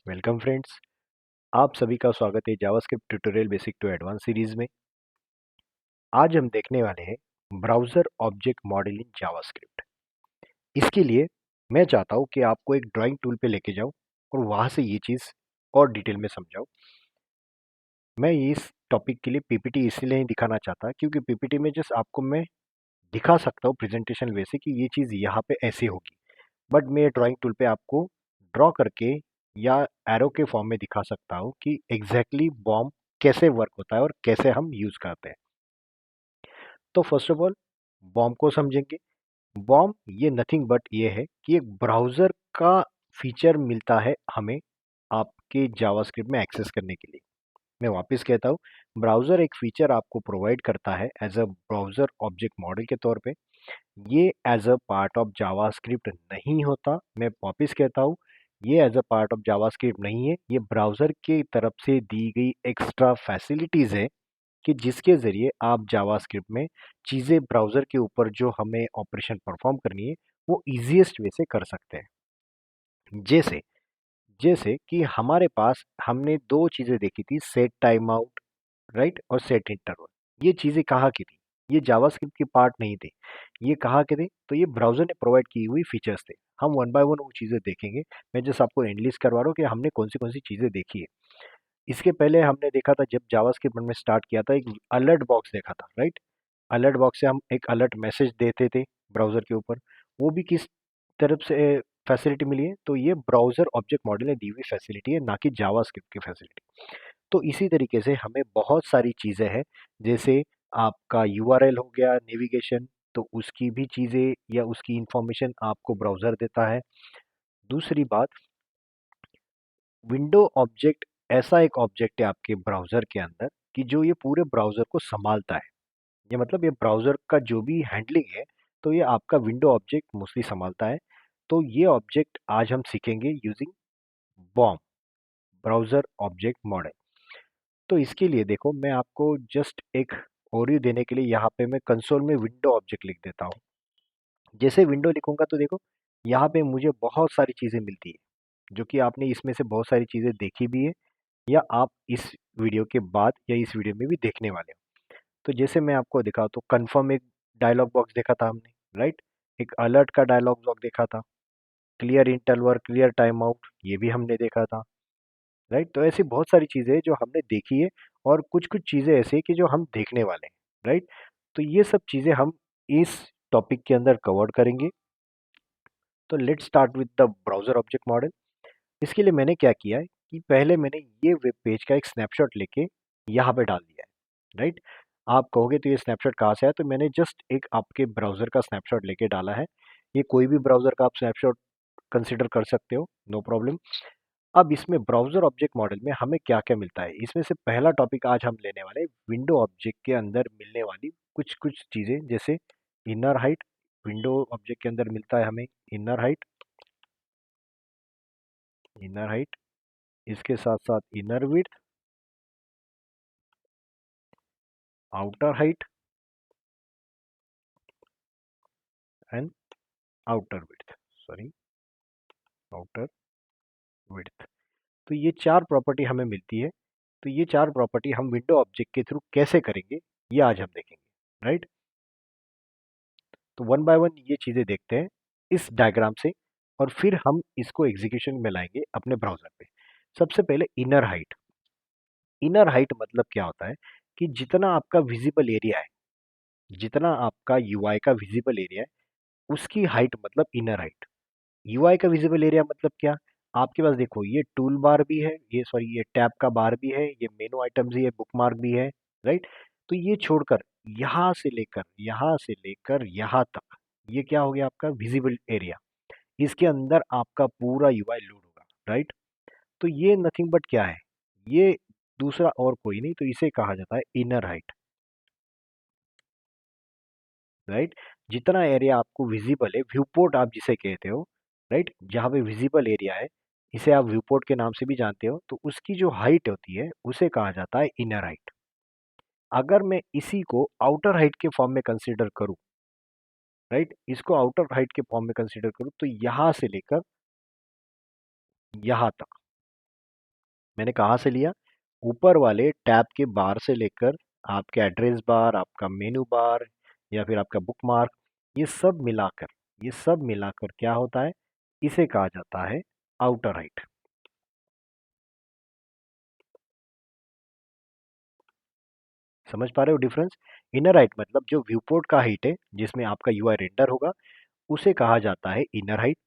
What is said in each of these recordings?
Welcome friends. आप सभी का स्वागत है JavaScript tutorial basic to advance series में। आज हम देखने वाले हैं browser object model in JavaScript. इसके लिए मैं चाहता हूं कि आपको एक ड्राइंग टूल पे लेके जाऊं और वहां से ये चीज़ और डिटेल में समझाऊं। मैं इस टॉपिक के लिए पीपीटी इसलिए नहीं दिखाना चाहता क्योंकि पीपीटी में जस्ट आपको मैं दिखा सकता हूँ प्रेजेंटेशन वैसे कि ये चीज़ यहाँ पे ऐसे होगी, बट मैं ड्राइंग टूल पे आपको ड्रॉ करके या एरो के फॉर्म में दिखा सकता हूँ कि एग्जैक्टली बॉम्ब कैसे वर्क होता है और कैसे हम यूज करते हैं। तो फर्स्ट ऑफ ऑल बॉम्ब को समझेंगे। बॉम्ब ये नथिंग बट ये है कि एक ब्राउजर का फीचर मिलता है हमें आपके जावास्क्रिप्ट में एक्सेस करने के लिए। मैं वापस कहता हूँ, ब्राउजर एक फीचर आपको प्रोवाइड करता है as a browser object model के तौर पे। ये as a part of JavaScript नहीं होता। मैं वापस कहता हूँ, ये as a part of JavaScript नहीं है, ये ब्राउजर की तरफ से दी गई एक्स्ट्रा फैसिलिटीज है कि जिसके ज़रिए आप जावास्क्रिप्ट में चीज़ें ब्राउज़र के ऊपर जो हमें ऑपरेशन परफॉर्म करनी है वो ईज़ीएस्ट वे से कर सकते हैं। जैसे जैसे कि हमारे पास हमने दो चीज़ें देखी थी, सेट टाइम आउट, राइट, और सेट इंटरवल। ये चीज़ें कहाँ की थी? ये जावास्क्रिप्ट की पार्ट नहीं थे। ये कहाँ के थे? तो ये ब्राउज़र ने प्रोवाइड की हुई फीचर्स थे। हम वन बाय वन वो चीज़ें देखेंगे। मैं जस्ट आपको एंड लिस्ट करवा रहा हूँ कि हमने कौन सी चीज़ें देखी है। इसके पहले हमने देखा था, जब जावास्क्रिप्ट में स्टार्ट किया था, एक अलर्ट बॉक्स देखा था, राइट। अलर्ट बॉक्स से हम एक अलर्ट मैसेज देते थे ब्राउजर के ऊपर। वो भी किस तरफ से फैसिलिटी मिली है? तो ये ब्राउजर ऑब्जेक्ट मॉडल ने दी हुई फैसिलिटी है, ना कि जावास्क्रिप्ट की फैसिलिटी। तो इसी तरीके से हमें बहुत सारी चीज़ें हैं, जैसे आपका यूआरएल हो गया, नेविगेशन, तो उसकी भी चीज़ें या उसकी इंफॉर्मेशन आपको ब्राउजर देता है। दूसरी बात, विंडो ऑब्जेक्ट ऐसा एक ऑब्जेक्ट है आपके ब्राउजर के अंदर कि जो ये पूरे ब्राउजर को संभालता है। ये मतलब ये ब्राउजर का जो भी हैंडलिंग है, तो ये आपका विंडो ऑब्जेक्ट मोस्टली संभालता है। तो ये ऑब्जेक्ट आज हम सीखेंगे using BOM, browser object model. तो इसके लिए देखो, मैं आपको जस्ट एक ओवरव्यू देने के लिए यहाँ पे मैं कंसोल में विंडो ऑब्जेक्ट लिख देता हूँ। जैसे विंडो लिखूंगा तो देखो, यहाँ पे मुझे बहुत सारी चीज़ें मिलती है, जो कि आपने इसमें से बहुत सारी चीज़ें देखी भी है या आप इस वीडियो के बाद या इस वीडियो में भी देखने वाले हो। तो जैसे मैं आपको दिखाऊँ तो कन्फर्म एक डायलॉग बॉक्स देखा था हमने, राइट। एक अलर्ट का डायलॉग बॉक्स देखा था। Clear interval, clear time out, ये भी हमने देखा था, राइट। तो ऐसी बहुत सारी चीज़ें हैं जो हमने देखी है, और कुछ कुछ चीज़ें ऐसी हैं कि जो हम देखने वाले हैं, राइट। तो ये सब चीज़ें हम इस टॉपिक के अंदर कवर करेंगे। तो let's start with the browser object model. इसके लिए मैंने क्या किया है कि पहले मैंने ये वेब पेज का एक स्नैपशॉट लेके यहाँ पे डाल दिया है, राइट। आप कहोगे तो ये स्नैपशॉट कहाँ से है? तो मैंने जस्ट एक आपके ब्राउजर का स्नैपशॉट लेके डाला है। ये कोई भी ब्राउजर का आप स्नैपशॉट कंसिडर कर सकते हो, नो प्रॉब्लम। अब इसमें ब्राउजर ऑब्जेक्ट मॉडल में हमें क्या क्या मिलता है, इसमें से पहला टॉपिक आज हम लेने वाले हैं विंडो ऑब्जेक्ट के अंदर मिलने वाली कुछ कुछ चीज़ें, जैसे इनर हाइट। विंडो ऑब्जेक्ट के अंदर मिलता है हमें इनर हाइट। इनर हाइट, इसके साथ साथ inner width, outer height and outer width, sorry, outer width. तो ये चार प्रॉपर्टी हमें मिलती है। तो ये चार प्रॉपर्टी हम विंडो ऑब्जेक्ट के थ्रू कैसे करेंगे, ये आज हम देखेंगे, राइट। तो वन बाय वन ये चीज़ें देखते हैं इस डायग्राम से, और फिर हम इसको एग्जीक्यूशन में लाएंगे अपने ब्राउजर पे। सबसे पहले इनर हाइट। इनर हाइट मतलब क्या होता है कि जितना आपका विजिबल एरिया है, जितना आपका यूआई का विजिबल एरिया है, उसकी हाइट मतलब इनर हाइट। यूआई का विजिबल एरिया मतलब क्या? आपके पास देखो, ये टूल बार भी है, ये सॉरी ये टैब का बार भी है, ये मेनू आइटम्स भी है, बुकमार्क भी है, राइट। तो ये छोड़कर यहाँ से लेकर यहाँ तक, ये क्या हो गया आपका विजिबल एरिया। इसके अंदर आपका पूरा यूआई लोड होगा, राइट। तो ये नथिंग बट क्या है? ये दूसरा और कोई नहीं, तो इसे कहा जाता है इनर हाइट, राइट। जितना एरिया आपको विजिबल है, व्यू पोर्ट आप जिसे कहते हो, राइट, जहाँ पे विजिबल एरिया है, इसे आप व्यू पोर्ट के नाम से भी जानते हो, तो उसकी जो हाइट होती है उसे कहा जाता है इनर हाइट। अगर मैं इसी को आउटर हाइट के फॉर्म में कंसीडर करूं, राइट, इसको आउटर हाइट के फॉर्म में कंसीडर करूं, तो यहां से लेकर यहां तक, मैंने कहाँ से लिया? ऊपर वाले टैब के बार से लेकर आपके एड्रेस बार, आपका मेनू बार या फिर आपका बुक मार्क, ये सब मिलाकर क्या होता है? इसे कहा जाता है आउटर हाइट। समझ पा रहे हो डिफरेंस? इनर हाइट मतलब जो व्यू पोर्ट का हाइट है जिसमें आपका यूआई रेंडर होगा, उसे कहा जाता है इनर हाइट।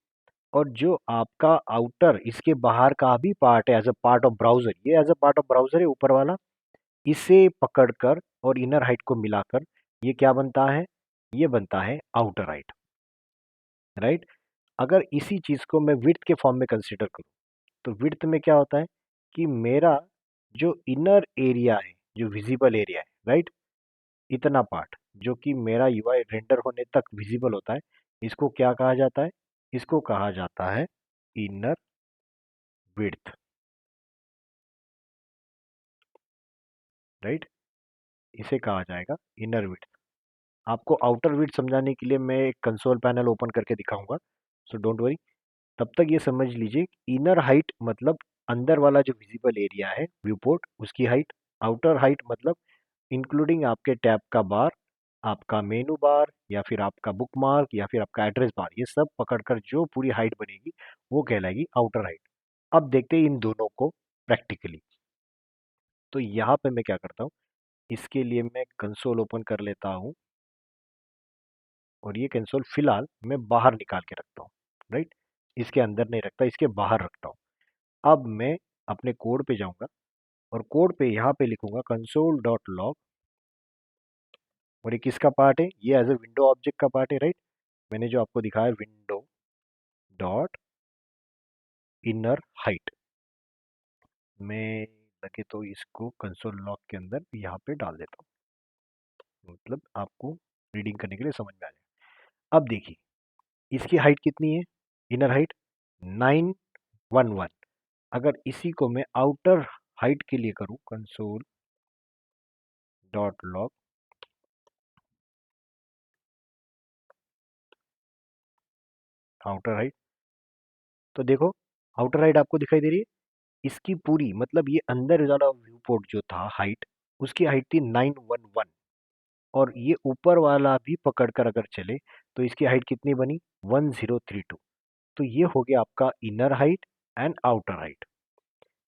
और जो आपका आउटर, इसके बाहर का भी पार्ट है as a part of browser, ये as a part of browser है ऊपर वाला, इसे पकड़कर और इनर हाइट को मिलाकर ये क्या बनता है? ये बनता है आउटर हाइट, राइट? अगर इसी चीज को मैं विड्थ के फॉर्म में कंसीडर करूं, तो विड्थ में क्या होता है कि मेरा जो इनर एरिया है, जो विजिबल एरिया है, राइट, इतना पार्ट जो कि मेरा यूआई रेंडर होने तक विजिबल होता है, इसको क्या कहा जाता है? इसको कहा जाता है इनर विड्थ, राइट? इसे कहा जाएगा इनर विड्थ। आपको आउटर विड्थ समझाने के लिए मैं एक कंसोल पैनल ओपन करके दिखाऊंगा, सो डोंट वरी। तब तक ये समझ लीजिए, इनर हाइट मतलब अंदर वाला जो विजिबल एरिया है व्यू पोर्ट, उसकी हाइट। आउटर हाइट मतलब इंक्लूडिंग आपके टैब का बार, आपका मेनू बार या फिर आपका बुक मार्क या फिर आपका एड्रेस बार, ये सब पकड़कर जो पूरी हाइट बनेगी वो कहलाएगी आउटर हाइट। अब देखते हैं इन दोनों को प्रैक्टिकली। तो यहाँ पे मैं क्या करता हूँ, इसके लिए मैं कंसोल ओपन कर लेता हूँ और ये कंसोल फिलहाल मैं बाहर निकाल के रखता हूँ, राइट? इसके अंदर नहीं रखता, इसके बाहर रखता हूँ। अब मैं अपने कोड पे जाऊंगा और कोड पे यहाँ पे लिखूंगा कंसोल डॉट लॉग। और ये किसका पार्ट है? ये एज ए विंडो ऑब्जेक्ट का पार्ट है, राइट? मैंने जो आपको दिखाया विंडो डॉट इनर हाइट, मैं लगे तो इसको कंसोल लॉग के अंदर यहाँ पे डाल देता हूँ, मतलब आपको रीडिंग करने के लिए समझ में आ जाए। अब देखिए, इसकी हाइट कितनी है? Inner height 911। अगर इसी को मैं आउटर हाइट के लिए करूँ, console dot log outer height, तो देखो आउटर हाइट आपको दिखाई दे रही है। इसकी पूरी मतलब ये अंदर वाला व्यू पोर्ट जो था हाइट, उसकी हाइट थी 911। और ये ऊपर वाला भी पकड़कर अगर चले तो इसकी हाइट कितनी बनी? 1032। तो ये हो गया आपका inner height and outer height.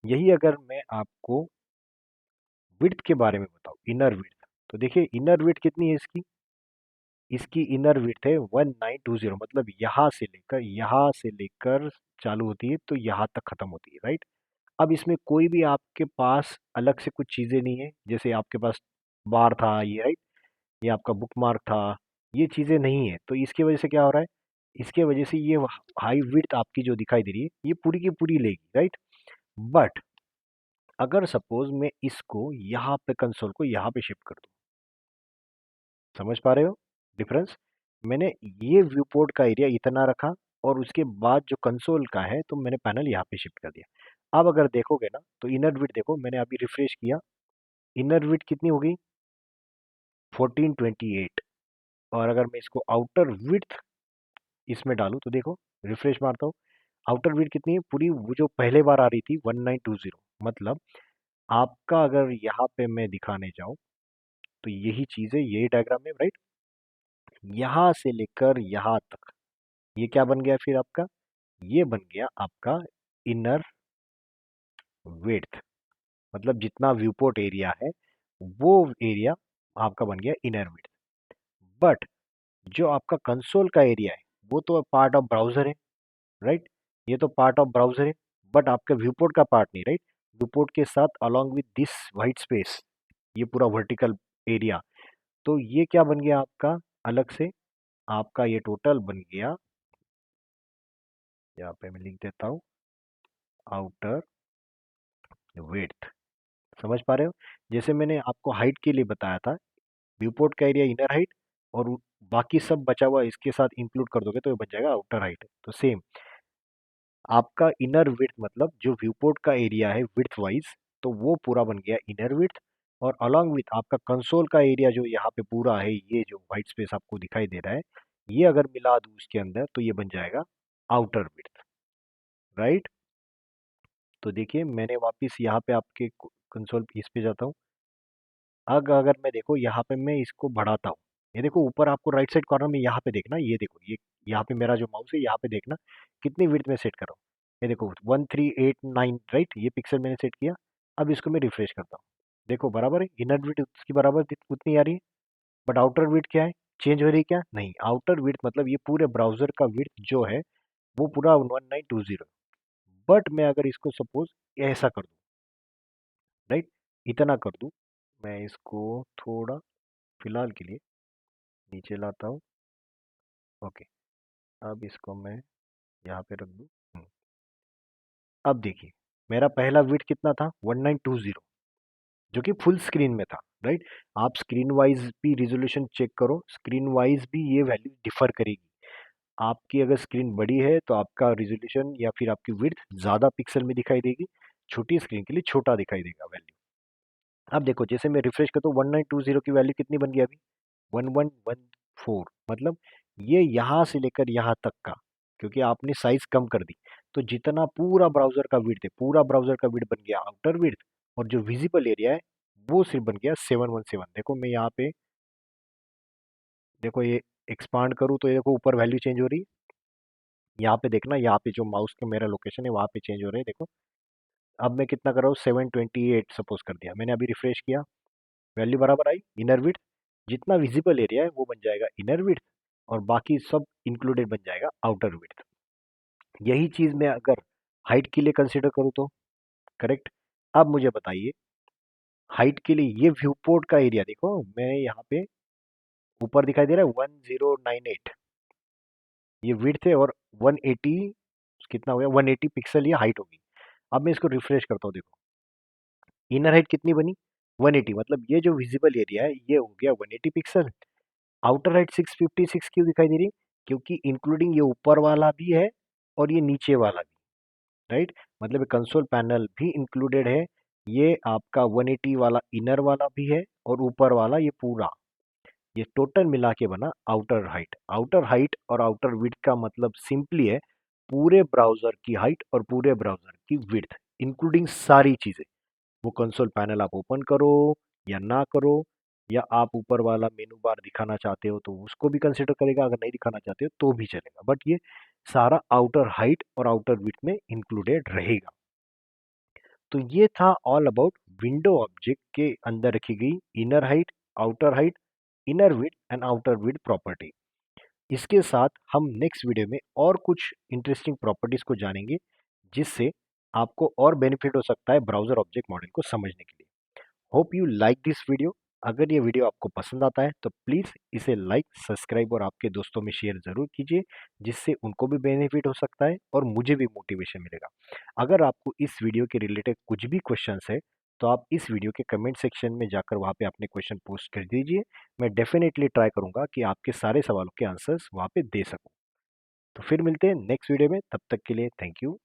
यही अगर मैं आपको विड्थ के बारे में बताऊं, इनर विड्थ, तो देखिए इनर विड्थ कितनी है इसकी? इसकी इनर विड्थ है 1920, मतलब यहाँ से लेकर चालू होती है तो यहाँ तक खत्म होती है, राइट? अब इसमें कोई भी आपके पास अलग से कुछ चीजें नहीं है, जैसे आपके पास बार था ये, राइट? ये आपका बुक मार्क था, ये चीजें नहीं है। तो इसके वजह से क्या हो रहा है? इसके वजह से ये हाई विड्थ आपकी जो दिखाई दे रही है ये पूरी की पूरी लेगी, राइट? बट अगर सपोज मैं इसको यहाँ पे कंसोल को यहाँ पे शिफ्ट कर दूं, समझ पा रहे हो डिफरेंस? मैंने ये व्यू पोर्ट का एरिया इतना रखा और उसके बाद जो कंसोल का है तो मैंने पैनल यहाँ पे शिफ्ट कर दिया। अब अगर देखोगे ना तो इनर विड्थ देखो, मैंने अभी रिफ्रेश किया, इनर विड्थ कितनी हो गई? 1428। और अगर मैं इसको आउटर विड्थ इसमें डालूं तो देखो, रिफ्रेश मारता हूँ, आउटर विड्थ कितनी है पूरी? वो जो पहले बार आ रही थी 1920, मतलब आपका अगर यहाँ पे मैं दिखाने जाऊं तो यही चीज है, यही डायग्राम है, राइट? यहाँ से लेकर यहाँ तक ये क्या बन गया फिर आपका? ये बन गया आपका इनर विड्थ, मतलब जितना व्यूपोर्ट एरिया है वो एरिया आपका बन गया इनर विड्थ। बट जो आपका कंसोल का एरिया है वो तो पार्ट ऑफ ब्राउजर है, राइट? ये तो पार्ट ऑफ ब्राउजर है, बट आपका व्यूपोर्ट का पार्ट नहीं, राइट? व्यूपोर्ट के साथ along with this white space, ये पूरा वर्टिकल एरिया, तो ये क्या बन गया आपका अलग से? आपका ये टोटल बन गया, यहाँ पे मैं लिख देता हूँ, आउटर विड्थ। समझ पा रहे हो? जैसे मैंने आपको हाइट के लिए बताया था, व्यूपोर्ट का एरिया इनर हाइट और बाकी सब बचा हुआ इसके साथ इंक्लूड कर दोगे तो ये बन जाएगा आउटर हाइट। तो सेम आपका इनर विड्थ मतलब जो व्यूपोर्ट का एरिया है विड्थ वाइज, तो वो पूरा बन गया इनर विड्थ। और अलॉन्ग विथ आपका कंसोल का एरिया जो यहाँ पे पूरा है, ये जो व्हाइट स्पेस आपको दिखाई दे रहा है, ये अगर मिला दूँ उसके अंदर तो ये बन जाएगा आउटर विड्थ, राइट? तो देखिए मैंने वापस यहाँ पे आपके कंसोल इस पे जाता हूँ। अगर मैं देखो यहाँ पे मैं इसको बढ़ाता हूँ, ये देखो ऊपर आपको राइट साइड कॉर्नर में यहाँ पे देखना, ये देखो ये यहाँ पे मेरा जो माउस है यहाँ पे देखना कितनी विड्थ में सेट कर रहा हूँ। ये देखो 1389 राइट, ये पिक्सल मैंने सेट किया। अब इसको मैं रिफ्रेश करता हूँ, देखो बराबर है, इनर विड्थ उसकी बराबर उतनी आ रही है। बट आउटर विड्थ क्या है, चेंज हो रही है क्या, नहीं। आउटर विड्थ मतलब ये पूरे ब्राउजर का विड्थ जो है वो पूरा 1920। बट मैं अगर इसको सपोज ऐसा कर दूँ, राइट, इतना कर दूँ, मैं इसको थोड़ा फिलहाल के लिए नीचे लाता हूँ। ओके, अब इसको मैं यहाँ पे रख दूँ। अब देखिए मेरा पहला विड्थ कितना था, 1920, जो कि फुल स्क्रीन में था, राइट। आप स्क्रीन वाइज भी रिजोल्यूशन चेक करो, स्क्रीन वाइज भी ये वैल्यू डिफर करेगी। आपकी अगर स्क्रीन बड़ी है तो आपका रिजोल्यूशन या फिर आपकी विड्थ ज़्यादा पिक्सल में दिखाई देगी, छोटी स्क्रीन के लिए छोटा दिखाई देगा वैल्यू। अब देखो जैसे मैं रिफ्रेश करता हूँ 1920 की वैल्यू कितनी बन गई अभी, 1114। मतलब ये यहाँ से लेकर यहाँ तक का, क्योंकि आपने साइज कम कर दी, तो जितना पूरा ब्राउजर का विड्थ है, पूरा ब्राउजर का विड्थ बन गया आउटर विड्थ, और जो विजिबल एरिया है वो सिर्फ बन गया 717। देखो मैं यहाँ पे, देखो ये एक्सपांड करूँ तो ये देखो ऊपर वैल्यू चेंज हो रही है। यहाँ पे देखना, यहाँ पे जो माउस का मेरा लोकेशन है वहाँ पे चेंज हो रहे हैं, देखो। अब मैं कितना कर रहा हूँ, 728 सपोज कर दिया मैंने, अभी रिफ्रेश किया, वैल्यू बराबर आई। इनर विड्थ, जितना विजिबल एरिया है वो बन जाएगा इनर विड्थ, और बाकी सब इंक्लूडेड बन जाएगा आउटर विड्थ। यही चीज मैं अगर हाइट के लिए कंसिडर करूँ तो करेक्ट। अब मुझे बताइए हाइट के लिए ये व्यू पोर्ट का एरिया देखो, मैं यहाँ पे ऊपर दिखाई दे रहा है 1098, ये विड्थ है, और 180 कितना हो गया, 180 पिक्सल ये हाइट होगी। अब मैं इसको रिफ्रेश करता हूँ, देखो इनर हाइट कितनी बनी, 180। मतलब ये जो विजिबल एरिया है ये हो गया 180 पिक्सल। आउटर हाइट 656 क्यों दिखाई दे रही, क्योंकि इंक्लूडिंग ये ऊपर वाला भी है और ये नीचे वाला भी, राइट। मतलब कंसोल पैनल भी इंक्लूडेड है, ये आपका 180 वाला इनर वाला भी है, और ऊपर वाला ये पूरा, ये टोटल मिला के बना आउटर हाइट। आउटर हाइट और आउटर विड्थ का मतलब सिंपली है पूरे ब्राउजर की हाइट और पूरे ब्राउजर की विड्थ, इंक्लूडिंग सारी चीजें। वो कंसोल पैनल आप ओपन करो या ना करो, या आप ऊपर वाला मेनू बार दिखाना चाहते हो तो उसको भी कंसिडर करेगा, अगर नहीं दिखाना चाहते हो तो भी चलेगा, बट ये सारा आउटर हाइट और आउटर विड्थ में इंक्लूडेड रहेगा। तो ये था ऑल अबाउट विंडो ऑब्जेक्ट के अंदर रखी गई inner height, inner width and outer width property. इसके साथ हम नेक्स्ट वीडियो में और कुछ इंटरेस्टिंग प्रॉपर्टीज को जानेंगे, जिससे आपको और बेनिफिट हो सकता है ब्राउजर ऑब्जेक्ट मॉडल को समझने के लिए। Hope you like this video. अगर ये वीडियो आपको पसंद आता है तो प्लीज़ इसे लाइक, सब्सक्राइब और आपके दोस्तों में शेयर ज़रूर कीजिए, जिससे उनको भी बेनिफिट हो सकता है और मुझे भी मोटिवेशन मिलेगा। अगर आपको इस वीडियो के रिलेटेड कुछ भी क्वेश्चंस है तो आप इस वीडियो के कमेंट सेक्शन में जाकर वहाँ पे अपने क्वेश्चन पोस्ट कर दीजिए। मैं डेफिनेटली ट्राई करूँगा कि आपके सारे सवालों के आंसर्स वहाँ पे दे सकूँ। तो फिर मिलते हैं नेक्स्ट वीडियो में, तब तक के लिए थैंक यू।